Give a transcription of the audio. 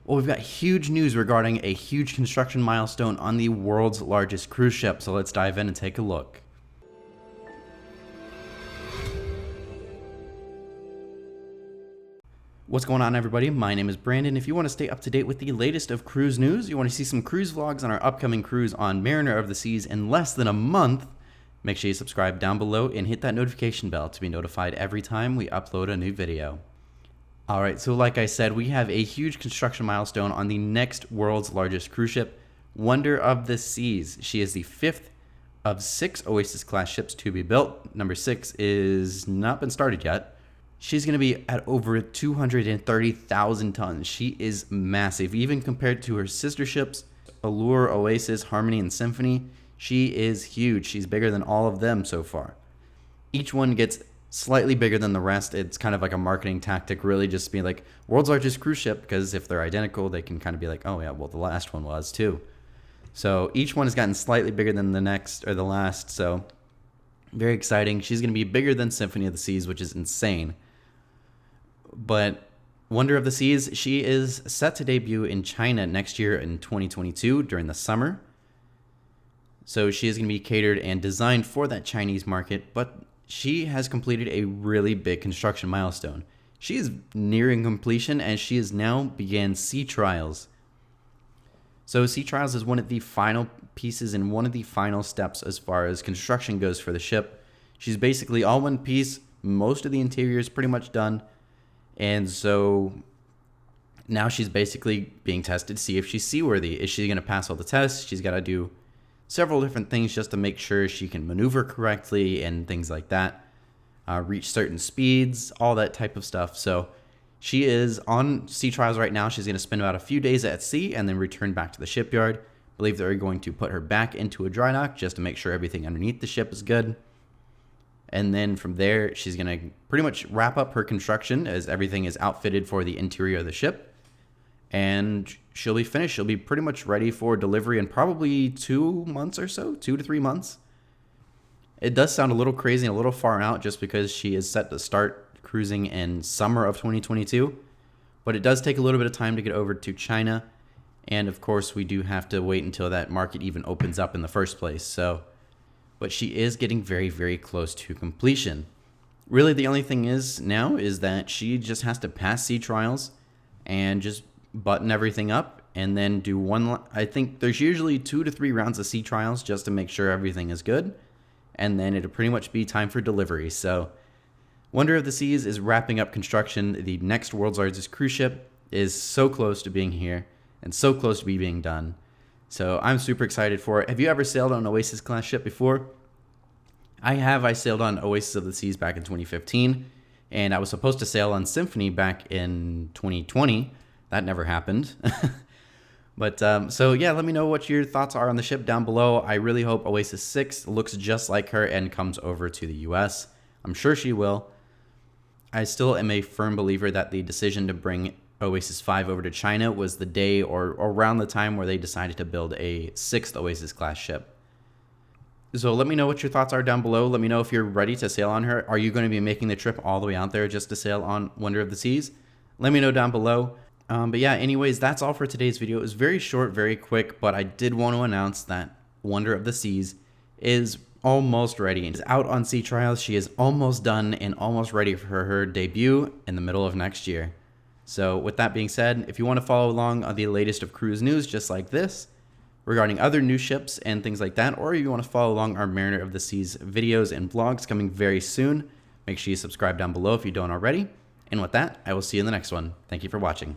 Well, we've got huge news regarding a huge construction milestone on the world's largest cruise ship, so let's dive in and take a look. What's going on, everybody? My name is Brandon. If you want to stay up to date with the latest of cruise news, you want to see some cruise vlogs on our upcoming cruise on Mariner of the Seas in less than a month, make sure you subscribe down below and hit that notification bell to be notified every time we upload a new video. Alright, so like I said, we have a huge construction milestone on the next world's largest cruise ship, Wonder of the Seas. She is the fifth of 6 Oasis class ships to be built. Number 6 is not been started yet. She's going to be at over 230,000 tons. She is massive. Even compared to her sister ships, Allure, Oasis, Harmony, and Symphony, she is huge. She's bigger than all of them so far. Each one gets slightly bigger than the rest. It's kind of like a marketing tactic, really, just be like, world's largest cruise ship, because if they're identical, they can kind of be like, oh yeah, well, the last one was too. So each one has gotten slightly bigger than the next or the last, so very exciting. She's going to be bigger than Symphony of the Seas, which is insane. But Wonder of the Seas, she is set to debut in China next year in 2022 during the summer. So she is going to be catered and designed for that Chinese market, but she has completed a really big construction milestone. She is nearing completion and she has now began sea trials. So sea trials is one of the final pieces and one of the final steps as far as construction goes for the ship. She's basically all one piece. Most of the interior is pretty much done. And so now she's basically being tested to see if she's seaworthy. Is she going to pass all the tests? She's got to do several different things just to make sure she can maneuver correctly and things like that. Reach certain speeds, all that type of stuff. So she is on sea trials right now. She's going to spend about a few days at sea and then return back to the shipyard. I believe they're going to put her back into a dry dock just to make sure everything underneath the ship is good. And then from there, she's going to pretty much wrap up her construction as everything is outfitted for the interior of the ship. And she'll be finished. She'll be pretty much ready for delivery in probably 2 months or so, 2 to 3 months. It does sound a little crazy and a little far out just because she is set to start cruising in summer of 2022. But it does take a little bit of time to get over to China. And of course, we do have to wait until that market even opens up in the first place. But she is getting very, very close to completion. Really, the only thing is now is that she just has to pass sea trials and just button everything up and then do one. I think there's usually 2 to 3 rounds of sea trials just to make sure everything is good. And then it'll pretty much be time for delivery. So Wonder of the Seas is wrapping up construction. The next world's largest cruise ship is so close to being here and so close to being done. So I'm super excited for it. Have you ever sailed on an Oasis class ship before? I have. I sailed on Oasis of the Seas back in 2015, and I was supposed to sail on Symphony back in 2020. That never happened. But so yeah, let me know what your thoughts are on the ship down below. I really hope Oasis 6 looks just like her and comes over to the US. I'm sure she will. I still am a firm believer that the decision to bring Oasis 5 over to China was the day or around the time where they decided to build a 6th Oasis class ship. So let me know what your thoughts are down below. Let me know if you're ready to sail on her. Are you going to be making the trip all the way out there just to sail on Wonder of the Seas? Let me know down below. But yeah, anyways, that's all for today's video. It was very short, very quick, but I did want to announce that Wonder of the Seas is almost ready. It's out on sea trials. She is almost done and almost ready for her debut in the middle of next year. So with that being said, if you want to follow along on the latest of cruise news just like this, regarding other new ships and things like that, or if you want to follow along our Mariner of the Seas videos and vlogs coming very soon, make sure you subscribe down below if you don't already. And with that, I will see you in the next one. Thank you for watching.